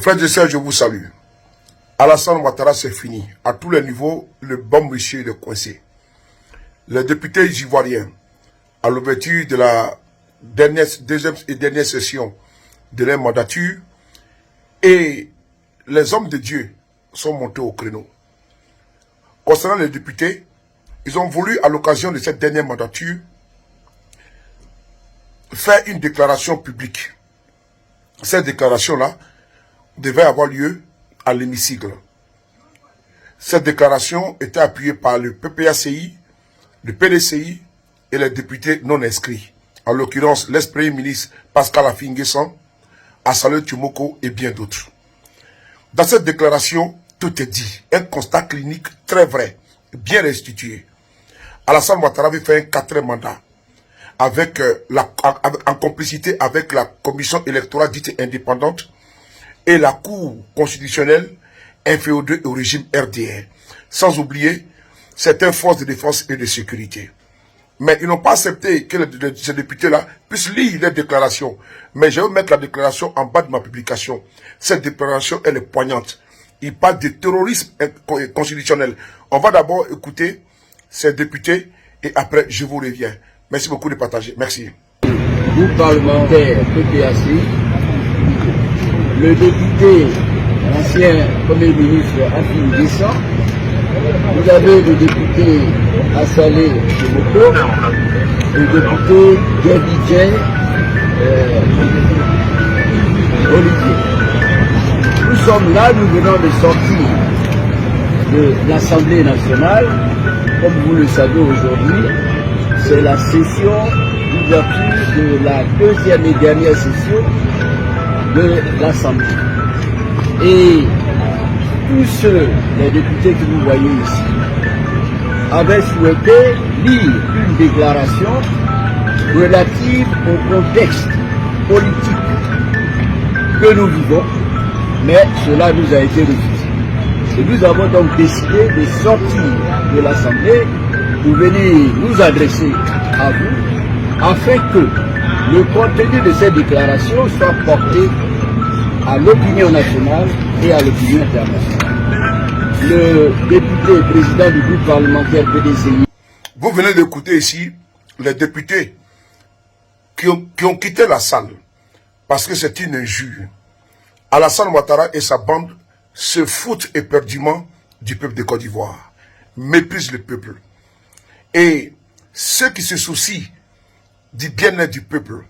Frères et sœurs, je vous salue. Alassane Ouattara, c'est fini. À tous les niveaux, le bon monsieur est coincé. Les députés ivoiriens, à l'ouverture de la deuxième et dernière session de leur mandature, et les hommes de Dieu sont montés au créneau. Concernant les députés, ils ont voulu, à l'occasion de cette dernière mandature, faire une déclaration publique. Cette déclaration-là devait avoir lieu à l'hémicycle. Cette déclaration était appuyée par le PPACI, le PDCI et les députés non inscrits. En l'occurrence, l'ex-premier ministre Pascal Affi-N'Guessan, Assalé Tumoko et bien d'autres. Dans cette déclaration, tout est dit. Un constat clinique très vrai, bien restitué. Alassane Ouattara avait fait un 4e mandat en complicité avec la commission électorale dite indépendante et la Cour constitutionnelle inféodée au régime RDR. Sans oublier certaines forces de défense et de sécurité. Mais ils n'ont pas accepté que ces députés-là puissent lire les déclarations. Mais je vais mettre la déclaration en bas de ma publication. Cette déclaration, elle est poignante. Il parle de terrorisme constitutionnel. On va d'abord écouter ces députés et après je vous reviens. Merci beaucoup de partager. Merci. Groupe parlementaire PPACI, le député, ancien Premier ministre Affi-N'Guessan, vous avez le député Assalé Tumoko, le député Gerdidjen Olivier. Nous sommes là, nous venons de sortir de l'Assemblée nationale. Comme vous le savez aujourd'hui, c'est la session d'ouverture de la deuxième et dernière session de l'Assemblée. Et tous les députés que vous voyez ici avaient souhaité lire une déclaration relative au contexte politique que nous vivons, mais cela nous a été refusé. Et nous avons donc décidé de sortir de l'Assemblée pour venir nous adresser à vous, afin que le contenu de cette déclaration soit porté à l'opinion nationale et à l'opinion internationale. Le député président du groupe parlementaire PDCI. Vous venez d'écouter ici les députés qui ont quitté la salle parce que c'est une injure. Alassane Ouattara et sa bande se foutent éperdument du peuple de Côte d'Ivoire, méprisent le peuple. Et ceux qui se soucient du bien-être du peuple,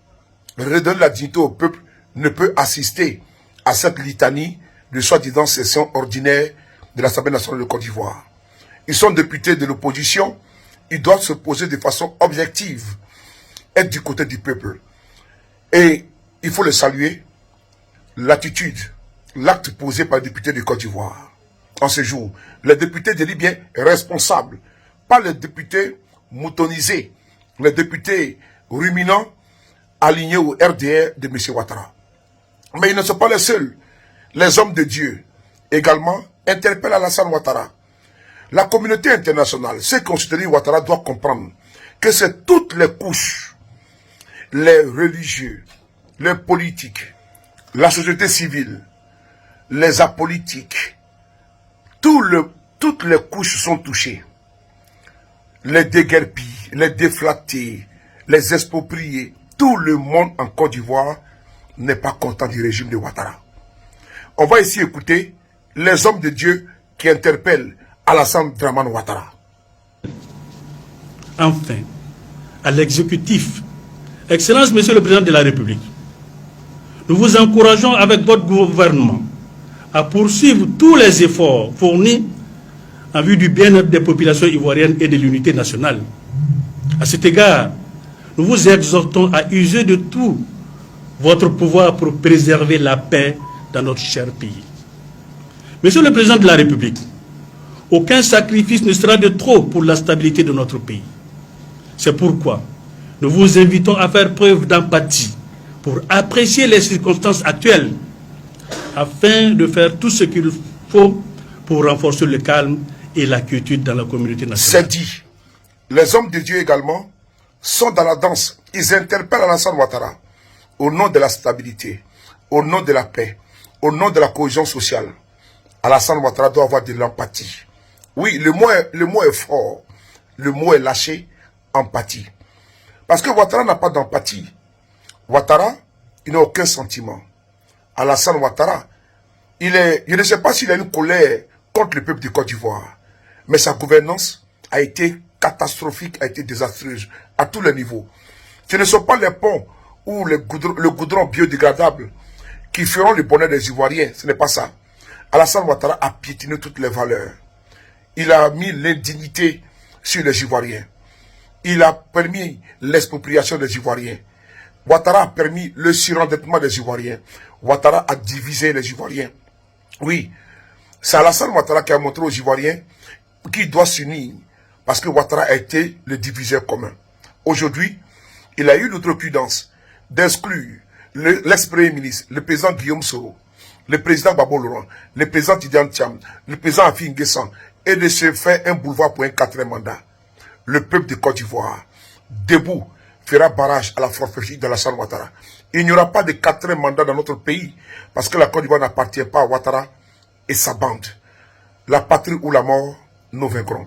redonnent la dignité au peuple, ne peut assister à cette litanie de soi-disant session ordinaire de l'Assemblée nationale de Côte d'Ivoire. Ils sont députés de l'opposition, ils doivent se poser de façon objective, être du côté du peuple. Et il faut le saluer, l'attitude, l'acte posé par les députés de Côte d'Ivoire. En ce jour, les députés de Libyen responsables, pas les députés moutonisés, les députés ruminants alignés au RDR de M. Ouattara. Mais ils ne sont pas les seuls. Les hommes de Dieu également interpellent Alassane Ouattara. La communauté internationale, ceux qui ont soutenu Ouattara doivent comprendre que c'est toutes les couches, les religieux, les politiques, la société civile, les apolitiques, toutes les couches sont touchées. Les déguerpis, les déflatés, les expropriés, tout le monde en Côte d'Ivoire n'est pas content du régime de Ouattara. On va ici écouter les hommes de Dieu qui interpellent Alassane Dramane Ouattara. Enfin, à l'exécutif, Excellence, Monsieur le Président de la République, nous vous encourageons avec votre gouvernement à poursuivre tous les efforts fournis en vue du bien-être des populations ivoiriennes et de l'unité nationale. À cet égard, nous vous exhortons à user de tout votre pouvoir pour préserver la paix dans notre cher pays. Monsieur le Président de la République, aucun sacrifice ne sera de trop pour la stabilité de notre pays. C'est pourquoi nous vous invitons à faire preuve d'empathie pour apprécier les circonstances actuelles afin de faire tout ce qu'il faut pour renforcer le calme et la quiétude dans la communauté nationale. C'est dit. Les hommes de Dieu également sont dans la danse. Ils interpellent Alassane Ouattara au nom de la stabilité, au nom de la paix, au nom de la cohésion sociale, Alassane Ouattara doit avoir de l'empathie. Oui, le mot est fort. Le mot est lâché, empathie. Parce que Ouattara n'a pas d'empathie. Ouattara, il n'a aucun sentiment. Alassane Ouattara, je ne sais pas s'il a une colère contre le peuple de Côte d'Ivoire. Mais sa gouvernance a été catastrophique, a été désastreuse à tous les niveaux. Ce ne sont pas les ponts ou le goudron biodégradable qui feront le bonheur des Ivoiriens. Ce n'est pas ça. Alassane Ouattara a piétiné toutes les valeurs. Il a mis l'indignité sur les Ivoiriens. Il a permis l'expropriation des Ivoiriens. Ouattara a permis le surendettement des Ivoiriens. Ouattara a divisé les Ivoiriens. Oui, c'est Alassane Ouattara qui a montré aux Ivoiriens qu'il doit s'unir parce que Ouattara a été le diviseur commun. Aujourd'hui, il a eu l'outrecuidance d'exclure l'ex-premier ministre, le président Guillaume Soro, le président Babo Laurent, le président Tidiane Thiam, le président Afi N'Guessan, et de se faire un boulevard pour un 4e mandat. Le peuple de Côte d'Ivoire, debout, fera barrage à la forfaiture d'Alassane Ouattara. Il n'y aura pas de 4e mandat dans notre pays parce que la Côte d'Ivoire n'appartient pas à Ouattara et sa bande. La patrie ou la mort, nous vaincrons.